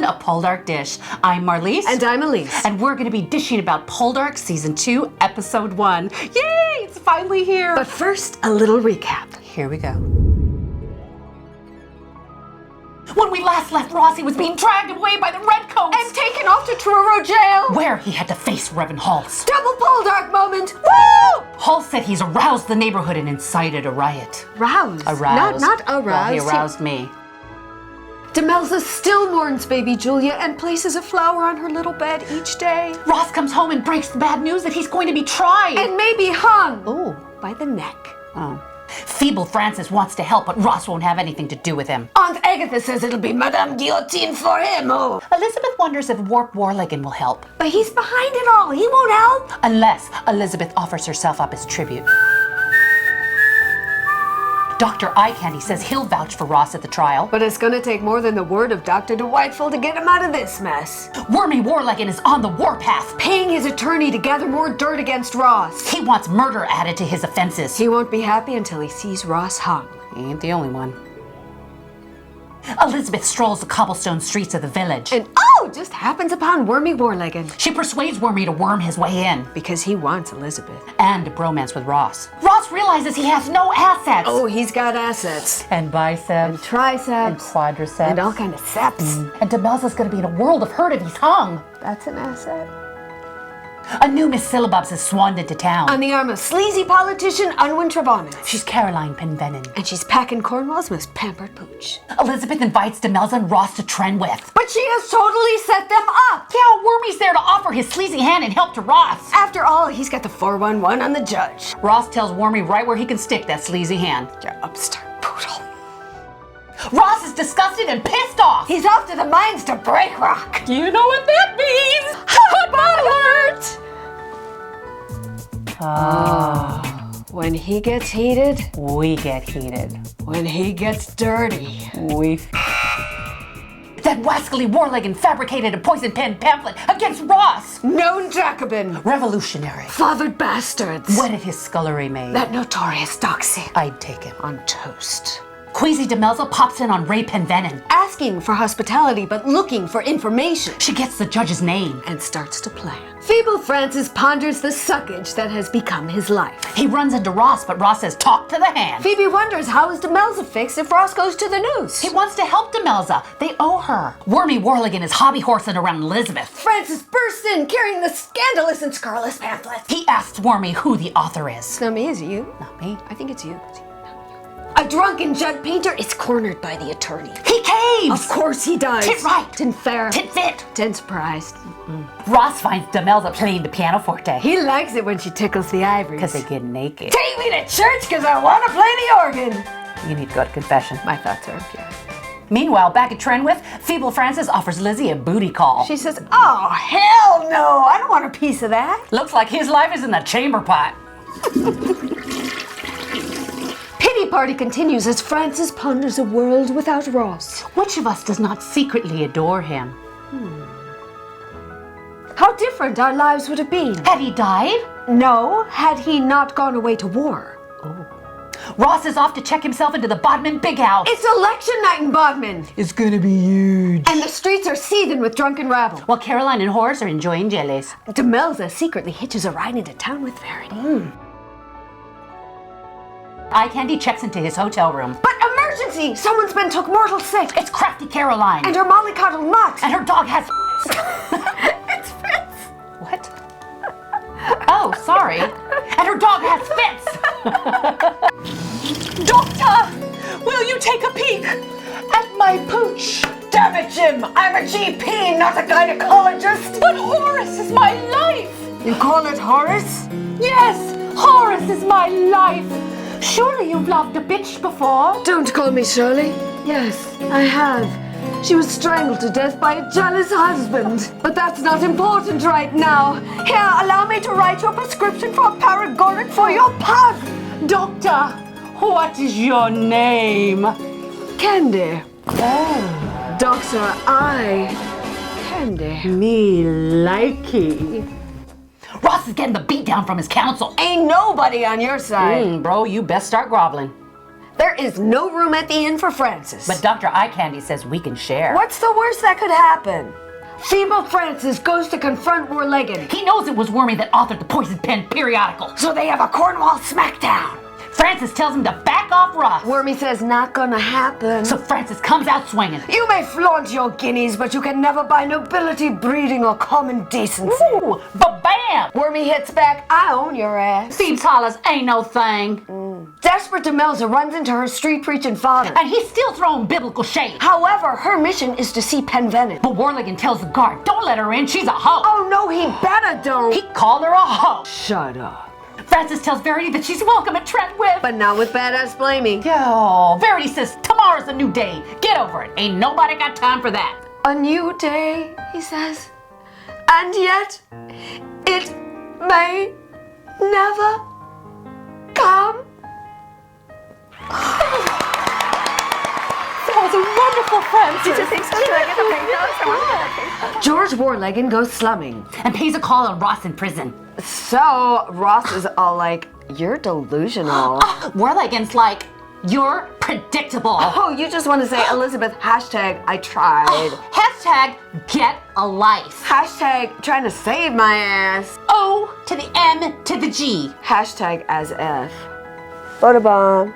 of PoldarkDish. I'm Marlise. And I'm Elyse. And we're going to be dishing about Poldark Season 2, Episode 1. Yay! It's finally here! But first, a little recap. Here we go. When we last left Ross, he was being dragged away by the Redcoats And taken off to Truro Jail. where he had to face Reverend Halls. Double Poldark moment. Woo! Hall said he's aroused the neighborhood and incited a riot. Roused. Aroused. Not aroused. Well, he aroused me. Demelza still mourns baby Julia and places a flower on her little bed each day. Ross comes home and breaks the bad news that he's going to be tried. And maybe hung. Ooh. By the neck. Oh. Feeble Francis wants to help, but Ross won't have anything to do with him. Aunt Agatha says it'll be Madame Guillotine for him. Oh. Elizabeth wonders if Warp Warlegan will help. But he's behind it all. He won't help. Unless Elizabeth offers herself up as tribute. Dr. Eye Candy says he'll vouch for Ross at the trial. But it's gonna take more than the word of Dr. Delightful to get him out of this mess. Wormy Warlegan is on the warpath. Paying his attorney to gather more dirt against Ross. He wants murder added to his offenses. He won't be happy until he sees Ross hung. He ain't the only one. Elizabeth strolls the cobblestone streets of the village. And just happens upon Wormy Warlegan. She persuades Wormy to worm his way in. Because he wants Elizabeth. And to bromance with Ross. Ross realizes he has no assets. Oh, he's got assets. And biceps. And triceps. And quadriceps. And all kind of seps. And Demelza's gonna be in a world of hurt if he's hung. That's an asset. A new Miss Syllabubs has swanned into town. On the arm of sleazy politician Unwin Trevannis. She's Caroline Penvenin. And she's packing Cornwall's most pampered pooch. Elizabeth invites Demelza and Ross to Trenwith. But she has totally set them up. Yeah, Wormy's there to offer his sleazy hand and help to Ross. After all, he's got the 411 on the judge. Ross tells Wormy right where he can stick that sleazy hand. You upstart poodle. Ross is disgusted and pissed off. He's off to the mines to break rock. You know what that means? Hot alert! When he gets heated, We get heated. when he gets dirty. That wascally Warlegan fabricated a poison pen pamphlet against Ross. Known Jacobin. Revolutionary. Fathered bastards. What if his scullery maid? That notorious doxy. I'd take him. On toast. Queasy Demelza pops in on Ray Penvenin. Asking for hospitality, but looking for information. She gets the judge's name. And starts to plan. Feeble Francis ponders the suckage that has become his life. He runs into Ross, but Ross says, talk to the hand. Phoebe wonders how is Demelza fixed if Ross goes to the news. He wants to help Demelza. They owe her. Wormy Warlegan is hobby horsing around Elizabeth. Francis bursts in carrying the scandalous and scurrilous pamphlet. He asks Wormy who the author is. It's not me, is it you? Not me. I think it's you. A drunken jug painter is cornered by the attorney. He caves! Of course he does. Tit right. Tin fair. Tit fit. Tin surprised. Ross finds Demelza playing the pianoforte. He likes it when she tickles the ivories. Because they get naked. Take me to church because I want to play the organ. You need to go to confession. My thoughts are pure. Meanwhile, back at Trenwith, Feeble Francis offers Lizzie a booty call. She says, oh, hell no. I don't want a piece of that. Looks like his life is in the chamber pot. Pity party continues as Francis ponders a world without Ross. Which of us does not secretly adore him? How different our lives would have been. Had he died? No, had he not gone away to war. Ross is off to check himself into the Bodmin Big House. It's election night in Bodmin. It's gonna be huge. And the streets are seething with drunken rabble. While Caroline and Horace are enjoying jellies. Demelza secretly hitches a ride into town with Verity. Eye Candy checks into his hotel room. But emergency! Someone's been took mortal sick. It's crafty Caroline. And her mollycoddle mutt. And her dog has It's Fitz. What? Oh, sorry. And her dog has fits. Doctor, will you take a peek at my pooch? Damn it, Jim! I'm a GP, not a gynecologist. But Horace is my life. You call it Horace? Yes, Horace is my life. Surely you've loved a bitch before. Don't call me Shirley. Yes, I have. She was strangled to death by a jealous husband. But that's not important right now. Here, allow me to write your prescription for a paregoric for your pug. Doctor, what is your name? Candy. Oh, Doctor, Candy. me likey. Ross is getting the beat down from his counsel. Ain't nobody on your side. Bro, you best start groveling. There is no room at the inn for Francis. But Dr. Eye Candy says we can share. What's the worst that could happen? Feeble Francis goes to confront Warlegan. He knows it was Wormy that authored the Poison Pen periodical. So they have a Cornwall smackdown. Francis tells him to back off Ross. Wormy says not gonna happen. So Francis comes out swinging. You may flaunt your guineas, but you can never buy nobility, breeding, or common decency. Ooh, ba-bam! Wormy hits back, I own your ass. Thebes hollers, ain't no thing. Desperate Demelza runs into her street-preaching father. And he's still throwing biblical shade. However, her mission is to see Penvennon. But Warlegan tells the guard, don't let her in, she's a hoe. Oh no, he better don't. He called her a hoe. Shut up. Francis tells Verity that she's welcome at Trentwith. But not with badass blaming. Yo, Verity says tomorrow's a new day. Get over it. Ain't nobody got time for that. A new day, he says. And yet, it may never come. That was a wonderful Francis. Did you think so? Did I get the pink nose? George Warlegan goes slumming. And pays a call on Ross in prison. So, Ross is all like, you're delusional. Warlegan's like, you're predictable. Oh, you just want to say, Elizabeth, hashtag, I tried. Hashtag get a life. Hashtag, trying to save my ass. O to the M to the G. Hashtag as F. Photobomb.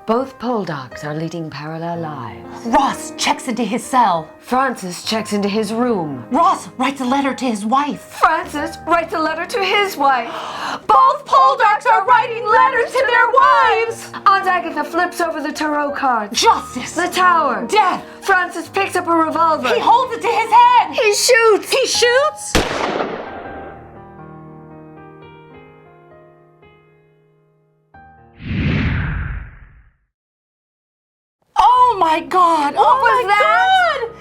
Both Poldarks are leading parallel lives. Ross checks into his cell. Francis checks into his room. Ross writes a letter to his wife. Francis writes a letter to his wife. Both Poldarks are writing letters to their wives. Aunt Agatha flips over the tarot cards. Justice. The tower. Death. Francis picks up a revolver. He holds it to his head. He shoots. He shoots. Oh my God! What was that? God.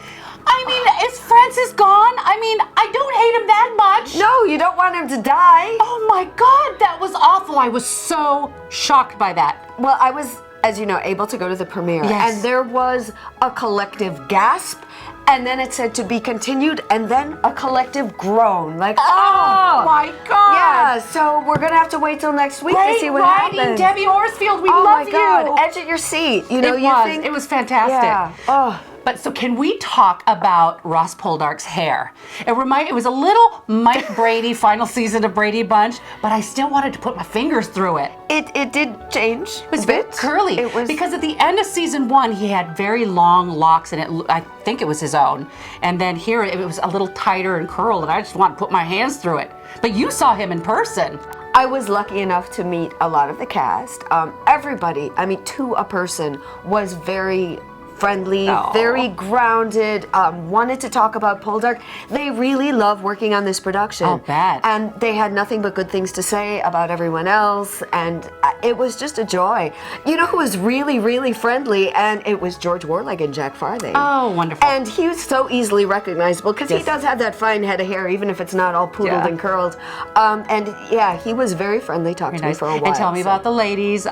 I mean, is Francis gone? I mean, I don't hate him that much. No, you don't want him to die. Oh my God, that was awful. I was so shocked by that. Well, I was, as you know, able to go to the premiere. Yes. And there was a collective gasp, and then it said to be continued, and then a collective groan. Like, Oh my God! Yeah, so we're gonna have to wait till next week to Great see what writing, happens. Debbie Horsfield. We Oh love my God, you. edge at your seat. You know, It was fantastic. Yeah. Oh. But so can we talk about Ross Poldark's hair? It was a little Mike Brady final season of Brady Bunch, but I still wanted to put my fingers through it. It did change. It was very curly. It was because at the end of season 1, he had very long locks, and I think it was his own. And then here it was a little tighter and curled, and I just wanted to put my hands through it. But you saw him in person. I was lucky enough to meet a lot of the cast. Everybody, I mean, to a person, was very friendly, very grounded, wanted to talk about Poldark. They really love working on this production. I'll bet. And they had nothing but good things to say about everyone else, and it was just a joy. You know who was really, really friendly? And it was George Warlegan and Jack Farthing. Oh, wonderful. And he was so easily recognizable, because Yes. he does have that fine head of hair, even if it's not all poodled and curled. And yeah, he was very friendly, talked to me for a while. And tell me about the ladies.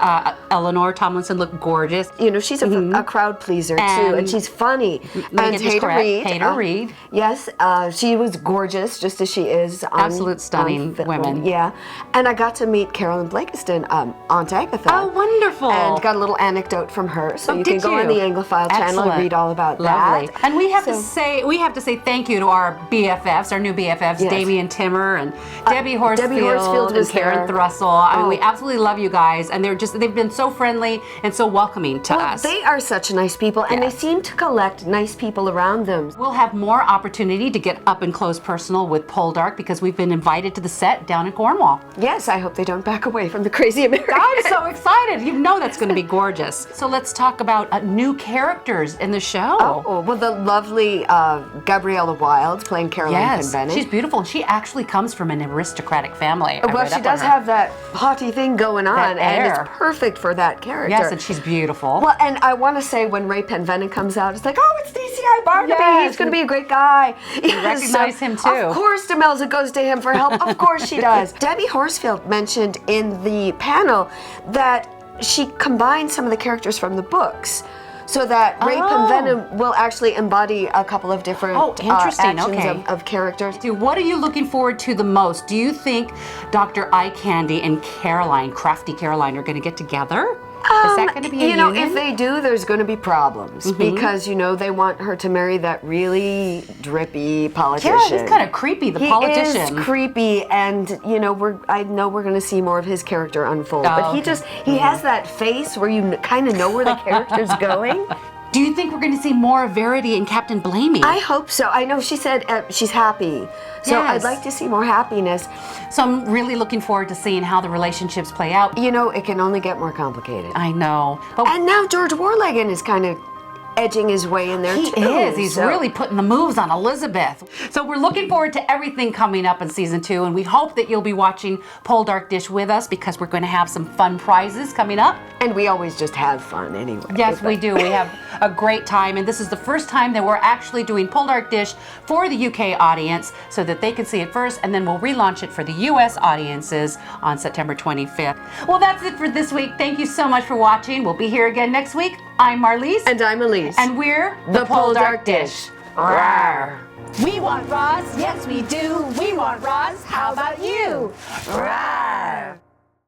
Eleanor Tomlinson looked gorgeous. You know, she's a crowd pleaser too, and she's funny. Let me get this correct. Heida Reed. Yes, she was gorgeous, just as she is. Absolute stunning film. women. Yeah, and I got to meet Carolyn Blakiston, Aunt Agatha. Oh, wonderful! And got a little anecdote from her, so you can go on the Anglophile channel and read all about Lovely. that. And we have to say thank you to our BFFs, our new BFFs, Yes. Damien Timmer and Debbie Horsfield was and Karen there. Thrussell. I mean, we absolutely love you guys, and they've been so friendly and so welcoming to us. They are such nice people, and they seem to collect nice people around them. We'll have more opportunity to get up and close personal with Poldark because we've been invited to the set down in Cornwall. Yes, I hope they don't back away from the crazy American. I'm so excited. You know that's going to be gorgeous. So let's talk about new characters in the show. Oh, well, the lovely Gabriella Wilde playing Caroline Penvennon. She's beautiful. And she actually comes from an aristocratic family. Well, she does have that haughty thing going on, That and air. it's perfect for that character. Yes, and she's beautiful. Well, and I want to say when Ray Penvennon comes out, it's like, oh, it's DCI Barnaby. Yes. He's going to be a great guy. You recognize him, too. Of course, Demelza goes to him for help. Of course she does. Debbie Horsfield mentioned in the panel that she combined some of the characters from the books. so that rape Oh. and venom will actually embody a couple of different interesting. actions Okay. of characters. What are you looking forward to the most? Do you think Dr. Eye Candy and Caroline, crafty Caroline, are going to get together? Is that going to be a union? If they do, there's going to be problems because, they want her to marry that really drippy politician. Yeah, he's kind of creepy, the politician. He is creepy, and, I know we're going to see more of his character unfold. But he has that face where you kind of know where the character's going. Do you think we're going to see more of Verity and Captain Blamey? I hope so. I know she said she's happy. So Yes. I'd like to see more happiness. So I'm really looking forward to seeing how the relationships play out. It can only get more complicated. I know. But And now George Warlegan is kind of edging his way in there he too. is. He's really putting the moves on Elizabeth. So we're looking forward to everything coming up in season 2, and we hope that you'll be watching Poldarkdish with us because we're going to have some fun prizes coming up. And we always just have fun anyway. Yes, we do. We have a great time, and this is the first time that we're actually doing Poldarkdish for the UK audience so that they can see it first, and then we'll relaunch it for the US audiences on September 25th. Well, that's it for this week. Thank you so much for watching. We'll be here again next week. I'm Marlise. And I'm Elyse. And we're the PoldarkDish. Rawr. We want Roz, yes we do. We want Roz, how about you? Rawr.